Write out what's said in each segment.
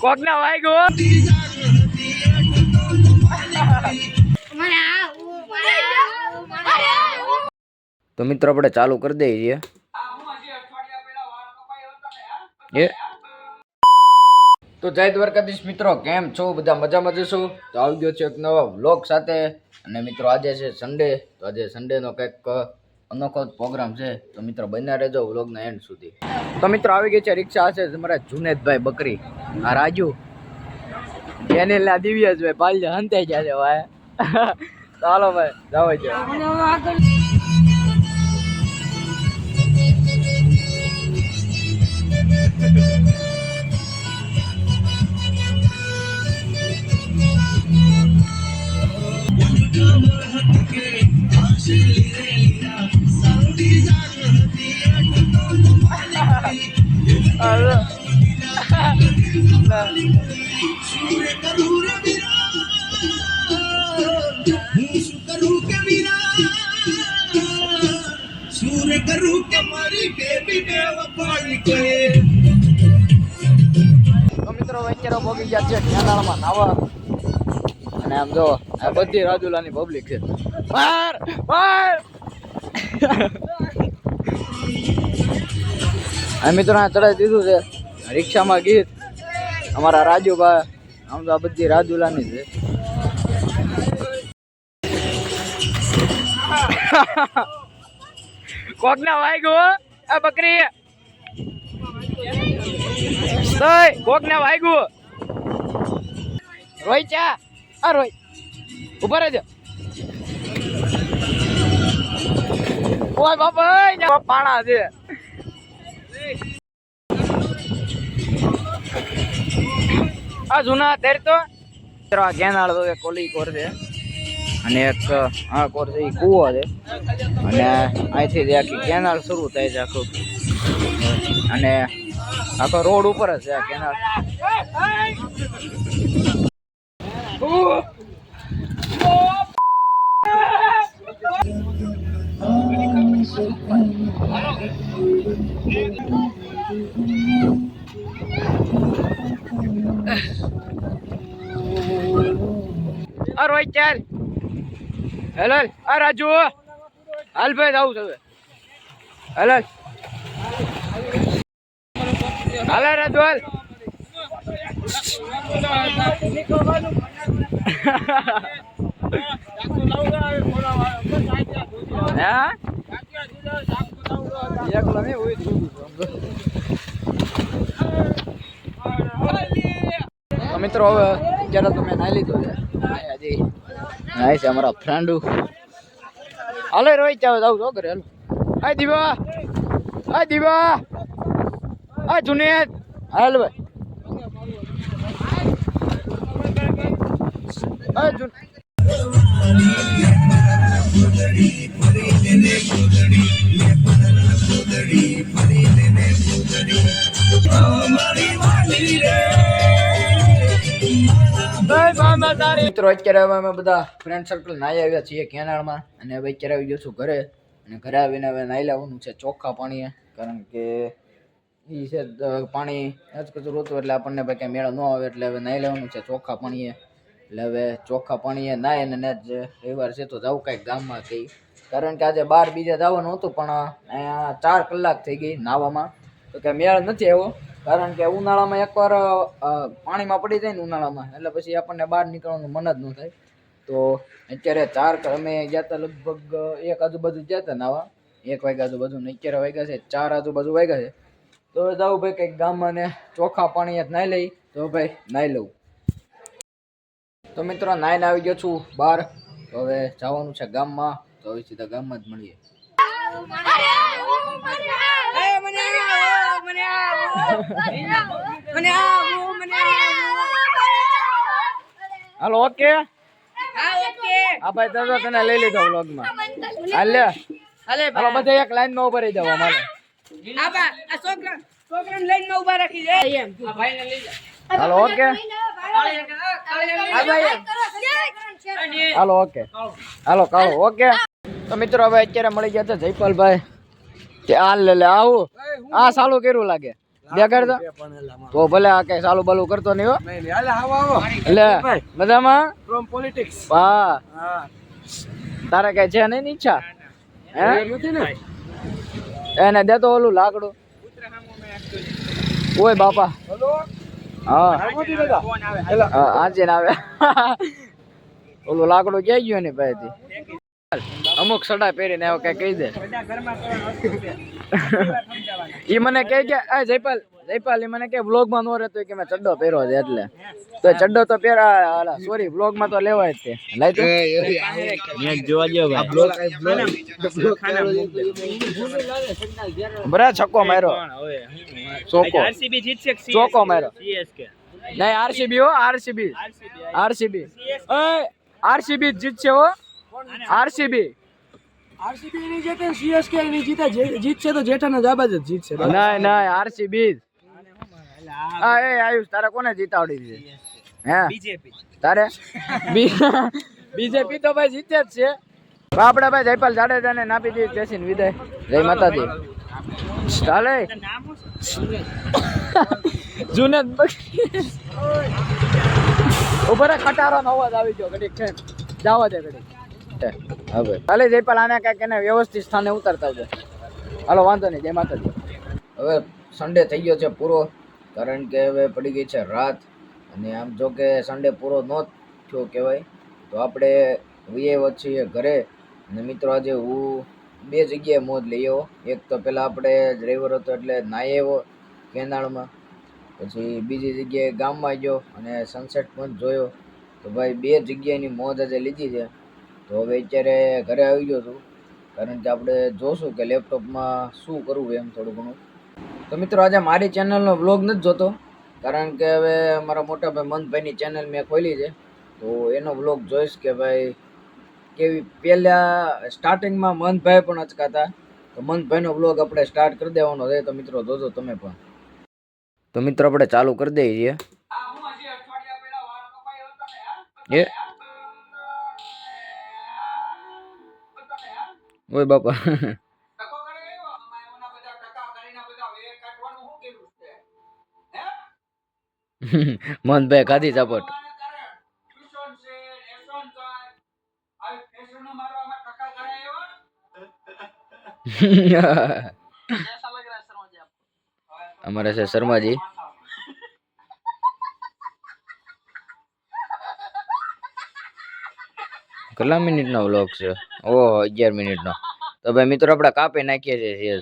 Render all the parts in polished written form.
કોક ના વાગ્યો તો મિત્રો આપણે ચાલુ કરી દઈએ તો જય દ્વારકાધીશ મિત્રો, કેમ છો બધા? મજામાં જશો? તો આવી ગયો છે એક નવા વ્લોગ સાથે. અને મિત્રો આજે છે સન્ડે, તો આજે સન્ડેનો કંઈક અનોખો પ્રોગ્રામ છે. તો મિત્રો બન્યા રહેજો વ્લોગના એન્ડ સુધી. તો મિત્રો આવી ગઈ છે રિક્ષા છે તમારા જુનેદભાઈ બકરી, આ રાજુ એને લા દિવ્યેશભાઈ પાલ્યા હંતાઈ ગયા છે ભાઈ. ચાલો ભાઈ જાવ છે. મિત્રો અત્યારે ભોગી ગયા છે કેનાળમાં નાવા, અને આમ જો આ બધી રાજુલાની પબ્લિક છે. બાર બાર આ મિત્રો ચડાવી દીધું છે રિક્ષામાં ગીત અમારા રાજુભાઈ. આમ તો આ બધી રાજુલાની છે. કોક ના વાગ્યો આ બકરી, કોક ના વાગ્યું. રોઈ ચા આ રોઈ ઉભા રહેજો. ઓય બાપા પાણા છે. આ જૂના તેર તો આ કેનાળ તો એક કોલી કોર છે, અને એક આ કોર છે એ કૂવો છે, અને અહીંથી આખી કેનાળ શરૂ થાય છે આખું, અને આખો રોડ ઉપર જ છે આ કેનાળ. આ રોહિત ચાલ, હેલો આ રાજુ હાલ ભાઈ આવું છે. હેલો હાલ રાજુ હાલ. મિત્રો હવે અત્યારે તો મેં નાઈ લીધું છે, હજી નાય છે અમારા ફ્રેન્ડુ. હાલો રોહિત ચાવ જાવ છો ઘરે. હાલો હાય દીવા, હાય દીવા, હાય જુનેદ. હાલ ભાઈ હાય જુન. મિત્રો અત્યારે હવે અમે બધા ફ્રેન્ડ સર્કલ નાહી આવ્યા છીએ કેનાળમાં, અને હવે અત્યારે આવી ગયો છું ઘરે. અને ઘરે આવીને હવે નાહી લેવાનું છે ચોખ્ખા પાણીએ, કારણ કે એ છે પાણી કચરું હતું એટલે આપણને ભાઈ કંઈ મેળો ન આવે, એટલે હવે નાહી લેવાનું છે ચોખ્ખા પાણીએ. એટલે હવે ચોખ્ખા પાણીએ નાહી, અને જ રવિવાર છે તો જવું કાંઈક ગામમાં કંઈ, કારણ કે આજે બહાર બીજે જવાનું હતું, પણ અહીંયા 4 કલાક થઈ ગઈ નાવામાં, તો કે મેળ નથી આવ્યો. કારણ કે ઉનાળામાં એકવાર પાણીમાં પડી જાય ને ઉનાળામાં, એટલે પછી આપણને બહાર નીકળવાનું મન જ ન થાય. તો અત્યારે અમે ગયા હતા લગભગ 1 આજુબાજુ ગયા હતા નાવા, 1 વાગ્યા આજુબાજુ, ને અત્યારે વાગ્યા છે 4 આજુબાજુ વાગ્યા છે. તો જાઉં ભાઈ કંઈક ગામમાં ને ચોખ્ખા પાણી નાહી લઈ, તો ભાઈ નાહી લઉં. તો મિત્રો નાહીને આવી ગયો છું બહાર, તો હવે જવાનું છે ગામમાં. તો હવે સીધા ગામમાં જ મળીએ. Hello okay. હા ભાઈ તો તને લઈ લીધો વ્લોગમાં. હાલ લે હાલે બધા એક લાઈન માં ઉભા રહી જાવ. અમારે છોકરાને લાઈન માં ઉભા રાખી દે એમ. આ ભાઈને લઈ જા. Hello okay. Hello okay. હાલો કાળો ઓકે. તો મિત્રો હવે અત્યારે મળી ગયા છે જયપાલભાઈ. કે હાલ લે આવું આ સાલું કર્યું લાગે. દેખાડ તો ભલે આ કઈ ચાલુ બાલુ કરતો નહીં હો. એટલે મજામાં ફ્રોમ પોલિટિક્સ. હા તારે કઈ છે નહીં ઈચ્છા હે એને દેતો ઓલું લાકડું ઓય બાપા હા આજે આવે ઓલું લાકડું ક્યાં ગયું ને ભાઈ અમુક સડા પહેરીને એવું કઈ કહી દે ઈ મને કહે કે જયપાલ ઈ મને કે વ્લોગ માં નો રહેતો કે મેં ચડ્ડો પહેર્યો છે એટલે તો ચડ્ડો તો પહેરા સોરી વ્લોગ માં તો લેવાય જ તે લાઈ તો જોવા ગયો બરા છક્કો માર્યો ચોકો માર્યો નહીં આરસીબી હો આરસીબી આરસીબી જીતશે હો આરસીબી આરસીબી ની જીતે સીએસકે ની જીતે જીતશે તો જેઠાના જાબાજ જ જીતશે. નહીં આરસીબી હા એ આયુષ તારે કોને જીતાવડી દીધી હે તારે બીજેપી તો ભાઈ જીતે જ છે આપડા ભાઈ જયપાલ જાડેજાને નાપી દીધી જયસિંહ વિદાય જય માતાજી ચાલે જુનેદ ઉપર ખટારો નો અવાજ આવી ગયો ઘડીક છે જાવા દે ઘડીક હવે ચાલે જયપાલ આને કઈક એને વ્યવસ્થિત સ્થાને ઉતારતા આવજો હાલો વાંધો નહીં જય માતાજી હવે સન્ડે થઈ ગયો છે પૂરો કારણ કે હવે પડી ગઈ છે રાત અને આમ જો કે સન્ડે પૂરો ન થયો કહેવાય તો આપણે વીએ છીએ ઘરે અને મિત્રો આજે હું બે જગ્યાએ મોજ લઈ આવ્યો એક તો પહેલાં આપણે ડ્રાઈવર હતો એટલે નાહી આવ્યો કેનાળમાં પછી બીજી જગ્યાએ ગામમાં ગયો અને સનસેટ પણ જોયો તો ભાઈ બે જગ્યાની મોજ આજે લીધી છે તો હવે અત્યારે ઘરે આવી ગયો છું કારણ કે આપણે જોશું કે લેપટોપમાં શું કરવું એમ થોડું ઘણું તો મિત્રો આજે મારી ચેનલનો વ્લોગ નથી જોતો કારણ કે હવે મારા મોટા ભાઈ મનભાઈની ચેનલ મેં ખોલી છે તો એનો વ્લોગ જોઈશ કે ભાઈ કેવી પહેલાં સ્ટાર્ટિંગમાં મનભાઈ પણ અચકાતા તો મનભાઈનો વ્લોગ આપણે સ્ટાર્ટ કરી દેવાનો છે તો મિત્રો જોજો તમે પણ તો મિત્રો આપણે ચાલુ કરી દઈએ છીએ એ ઓય બાપા મનભાઈ ખાધી ઝાપટ हमारे से शर्मा जी કેટલા મિનિટનો વ્લોગ છે ઓહો 11 મિનિટનો તો ભાઈ મિત્રો આપણે કાપી નાખીએ છીએ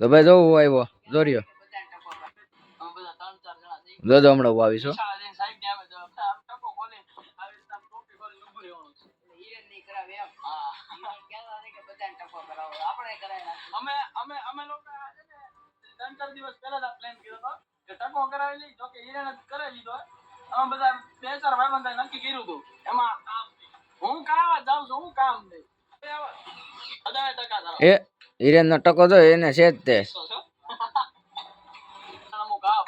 તો ભાઈ જો હું આવ્યો જોર્યો જો હમણાં હું આવીશું અમે લોકો 3-4 દિવસ પહેલા જ પ્લાન કર્યો હતો કે ટકો કરાવી લઈ જો કે હિરેન જ કરાવી લીધો અમે બધા 2-4 ભાઈબંધોએ નક્કી કર્યું હતું એમાં હું કરાવવા જાઉં છું હું કામ નહીં એ હિરેન નો ટકો જો એને છે જ તે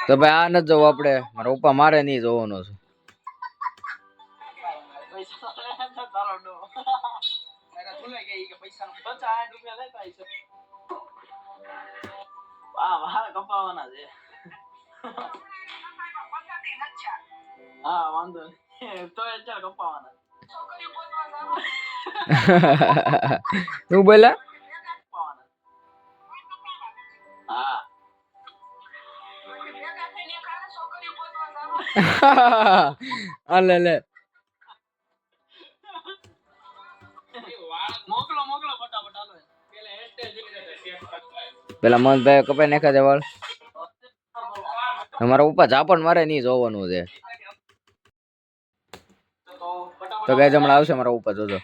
તો ભાઈ આ નથી જોવું આપણે મારા પપ્પા મારે નહીં જોવાનો છે કપાવાના છે હા વાંધો નહીં તો અત્યારે કપાવાના તું બોલા હા લે મોકલો ફટાફટ હાલો પેલા મનભાઈ કપાઈ નાખ્યા છે વાળ તમારા ઉપર ઝાપણ મારે નહીં જોવાનું છે તો ગાય હમણાં આવશે મારા ઉપર જોજો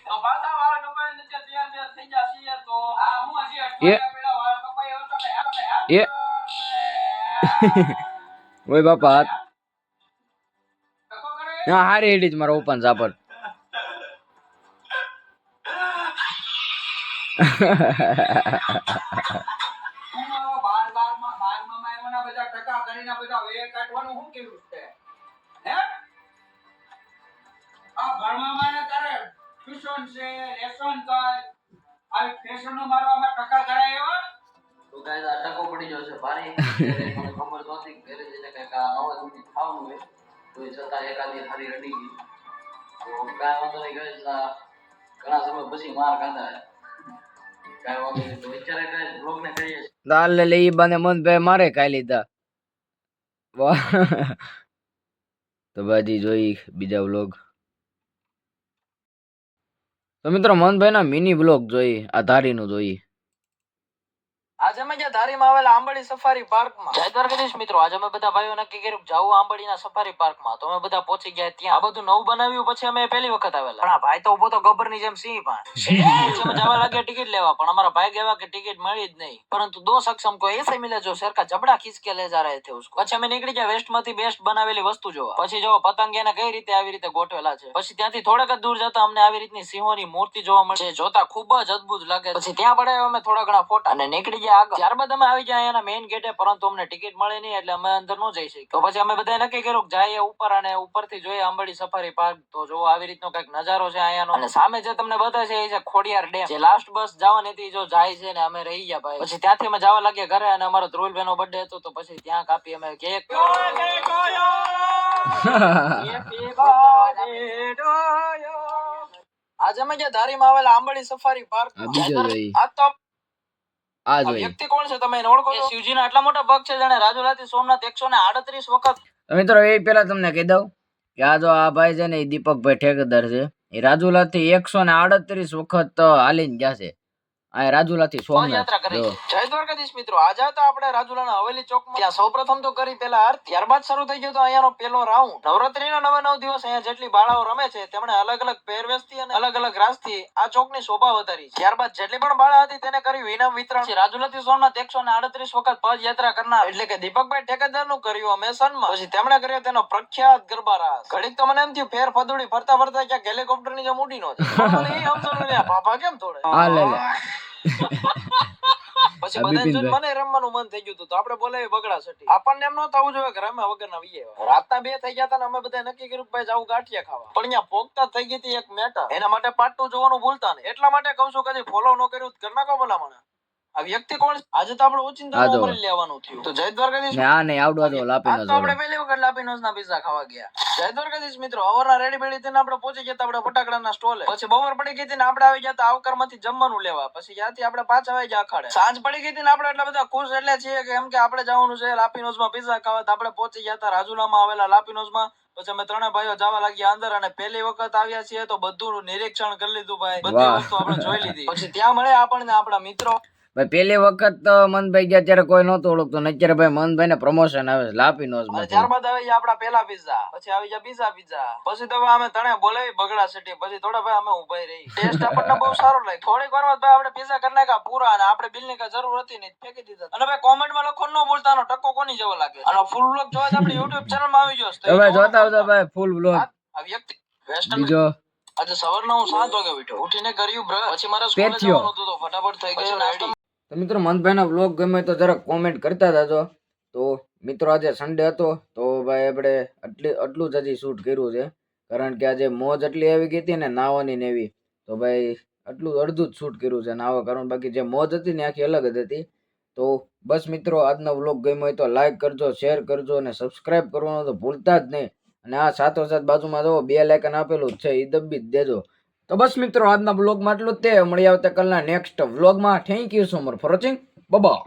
એ ઓય બાપા હા હારી હેડી જ મારા ઉપર ઝાપણ તો ગાઈસ આ ટકો પડી ગયો છે ભારી મને ખબર નહોતી કે ઘરે જઈને કંઈક આ અવાજ ઊંધી થવાનું હોય તો એ છતાં એકાદી હારી રડી ગઈ તો કાંઈ વાંધો નહીં ગાઈસ ઘણા સમય પછી માર ખાધા કાંઈ વાંધો નહીં તો અત્યારે ગાઈસ બ્લોગને કરીએ છીએ દાલ લે ઈ બાને મનભાઈ મારે ખાઈ લીધા વાહ તો બાજી જોઈ બીજા વ્લોગ તો મિત્રો મનભાઈ ના મિની વ્લોગ જોઈ આ ધારીનું જોઈ આજે અમે જ્યાં ધારીમાં આવેલા આંબળી સફારી પાર્કમાં જય દ્વારકાધીશ મિત્રો આજે અમે બધા ભાઈઓ નક્કી કર્યું જાવું આંબળીના સફારી પાર્કમાં તો અમે બધા પહોંચી ગયા ત્યાં આ બધું નવું બનાવ્યું પછી અમે પહેલી વખત આવેલા પણ આ ભાઈ તો ઉભો તો ગબ્બરની જેમ સિંહ પણ અમે જવા લાગ્યા ટિકિટ લેવા પણ અમારા ભાઈ કહેવા કે ટિકિટ મળી જ નહીં પરંતુ દો શખ્સ हमको ऐसे मिले जो सर का जबड़ा खींच के ले जा रहे थे उसको પછી અમે નીકળી ગયા વેસ્ટ માંથી બેસ્ટ બનાવેલી વસ્તુ જોવા પછી જો પતંગિયાને કઈ રીતે આવી રીતે ગોઠવેલા છે પછી ત્યાંથી થોડાક જ દૂર જતા અમને આવી રીતની સિંહોની મૂર્તિ જોવા મળે જોતા ખૂબ જ અદ્ભુત લાગે પછી ત્યાં પડાવ્યા અમે થોડા ઘણા ફોટા અને નીકળી ગયા આગળ ત્યારબાદ અમે આવી ગયા એના મેઇન ગેટે પરંતુ અમને ટિકિટ મળી નહીં એટલે અમે અંદર ન જઈ શકી તો પછી અમે બધા નક્કી કર્યું કે જઈએ ઉપર અને ઉપરથી જોઈએ આંબળી સફારી પાર્ક તો જો આવી રીતનો કઈક નજારો છે અહીંયાનો અને સામે જે તમને બતાવે છે એ છે ખોડિયાર ડેમ જે લાસ્ટ બસ જવાની હતી જો જાય છે ને અમે રહી ગયા ભાઈ પછી ત્યાંથી અમે જવા લાગ્યા ઘરે અને અમારો ધ્રુવભાઈ નો બર્થડે હતો તો પછી ત્યાં કાપી અમે કેક આજે અમે જે ધારીમાં આવેલા આંબળી સફારી પાર્ક આ બીજો જોઈ આ તો આ આ જોઈ વ્યક્તિ કોણ છે તમે એને ઓળખો છો શિવજીનો આટલા મોટા પગ છે જાણે રાજુલાથી સોમનાથ 138 વખત તો મિત્રો એ પેલા તમને કહી દઉં કે આ જો આ ભાઈ છે ને એ દીપકભાઈ ઠેકેદાર છે એ રાજુલાથી 138 વખત હાલીને ગયા છે આ રાજુલાથી સોમનાથ યાત્રા કરી જો. જય દ્વારકાધીશ મિત્રો આજે હતા આપણે રાજુલાના હવેલી ચોકમાં ત્યાં સૌપ્રથમ તો કરી પેલા આરતી ત્યારબાદ શરૂ થઈ ગયો તો અહીંયાનો પેલો રાઉન્ડ નવરાત્રીના 9 દિવસ અહીંયા જેટલી બાળાઓ રમે છે તેમણે અલગ અલગ પહેરવેશથી અને અલગ અલગ રાસથી આ ચોકની શોભા વધારી છે ત્યારબાદ જેટલી પણ બાળા હતી તેને કર્યું ઇનામ વિતરણ રાજુલાથી સોમનાથ 138 વખત પદયાત્રા કરનાર એટલે કે દીપકભાઈ ઠેકેદારનું કર્યું અમે સન્માન પછી તેમણે કર્યો તેનો પ્રખ્યાત ગરબા રાસ ઘડીક તો મને એમ થયું ફેર ફદુડી ફરતા ફરતા ક્યાંક હેલિકોપ્ટરની જેમ ઉડી નો બાબા કેમ થોડે આ લે લે પછી બધાને જોઈને મને રમવાનું મન થઈ ગયું હતું તો આપણે બોલાવી બગડા સટી આપણને એમ નહોતું આવવું જોઈએ કે રમ્યા વગરના વીએ રાતના 2 થઈ ગયા હતા ને અમે બધા નક્કી કર્યું કે ભાઈ જાવું ગાંઠિયા ખાવા પણ અહીંયા પોગતા થઈ ગઈ હતી એક મેટર એના માટે પાર્ટ 2 જોવાનું ભૂલતા નહીં એટલા માટે કહું છું કદી ફોલો ન કર્યું તો કરના કો ભલામણ આ વ્યક્તિ કોણ છે? આજે તો આપણે ઓચિંતા ઉમરી લેવાનું થયું તો જય દ્વારકાધીશ ને આ નહીં આવડવા દો લાપીનો તો આપણે પહેલી વખત લાપીનોસ ના પિઝા ખાવા ગયા જય દ્વારકાધીશ મિત્રો અવરના રેડી બેડી થઈને આપણે પહોંચી ગયા આપણે ફટાકડાના સ્ટોલે પછી બપોર પડી ગઈ હતી ને આપણે આવી ગયા આવકારમાંથી જમવાનું લેવા પછી ત્યાંથી આપણે પાછા આવી ગયા અખાડે સાંજ પડી ગઈ હતી ને આપણે એટલા બધા ખુશ એટલે છીએ કે એમ કે આપણે જવાનું છે લાપીનોસમાં પિઝા ખાવા તો આપણે પહોંચી ગયા હતા રાજુલામાં આવેલા લાપીનોસમાં પછી અમે ત્રણે ભાઈઓ જવા લાગ્યા અંદર અને પહેલી વખત આવ્યા છીએ તો બધું નિરીક્ષણ કરી લીધું ભાઈ બધી વસ્તુ આપણે જોઈ લીધી પછી ત્યાં મળે આપણને આપણા મિત્રો ભાઈ પેલી વખત તો મનભાઈ ગયા ત્યારે કોઈ નહોતું ઓળખતું ને અત્યારે ભાઈ મનભાઈ ને પ્રમોશન આવે છે લાપીનોસ માં ત્યારબાદ આવી ગયા આપડા પેલા પિઝા પછી આવી ગયા પિઝા પછી તો અમે તણે બોલાવી બગડા સિટી પછી થોડા ભાઈ અમે ઉભાઈ રહી ટેસ્ટ આપણને બહુ સારો લાગ્યો થોડીક વારમાં ભાઈ આપણે પિઝા કરી નાખ્યા પૂરા અને આપણે બિલ ની કઈ જરૂર હતી નહીં ફેંકી દીધા અને ભાઈ કોમેન્ટ માં લખો ન બોલતા આનો ટકો કોની જેવો લાગે અને ફૂલ વ્લોગ જોવા આપણે YouTube ચેનલ માં આવી જશે તો ભાઈ જોતા આવતા ભાઈ ફૂલ વ્લોગ આ વ્યક્તિ બીજો આજે સવારના હું 7 વાગે ઉઠ્યો ઉઠીને કર્યું બ્રશ પછી મારે સ્કૂલે જવાનું હતું તો ફટાફટ થઈ ગયો રેડી તો મિત્રો મનભાઈ ના વ્લોગ ગમે તો જરાક કોમેન્ટ કરતા જાજો તો મિત્રો આજે સન્ડે હતો તો ભાઈ આપણે આટલું જ હજી શૂટ કર્યું છે કારણ કે આજે મોજ એટલી આવી ગઈ હતી ને નાવાની ને એવી તો ભાઈ આટલું અડધું જ શૂટ કર્યું છે નાવા કારણ બાકી જે મોજ હતી ને આખી અલગ જ હતી તો બસ મિત્રો આજનો વ્લોગ ગમ્યો હોય તો લાઈક કરજો શેર કરજો અને સબસ્ક્રાઇબ કરવાનું તો ભૂલતા જ નહીં અને આ સાથોસાથ બાજુમાં જો 2 લાઇકન આપેલું જ છે એ દબી જ દેજો તો બસ મિત્રો આજના વ્લોગમાં આટલું જ તે મળી આવતા કાલના નેક્સ્ટ વ્લોગમાં thank you so much for watching bye bye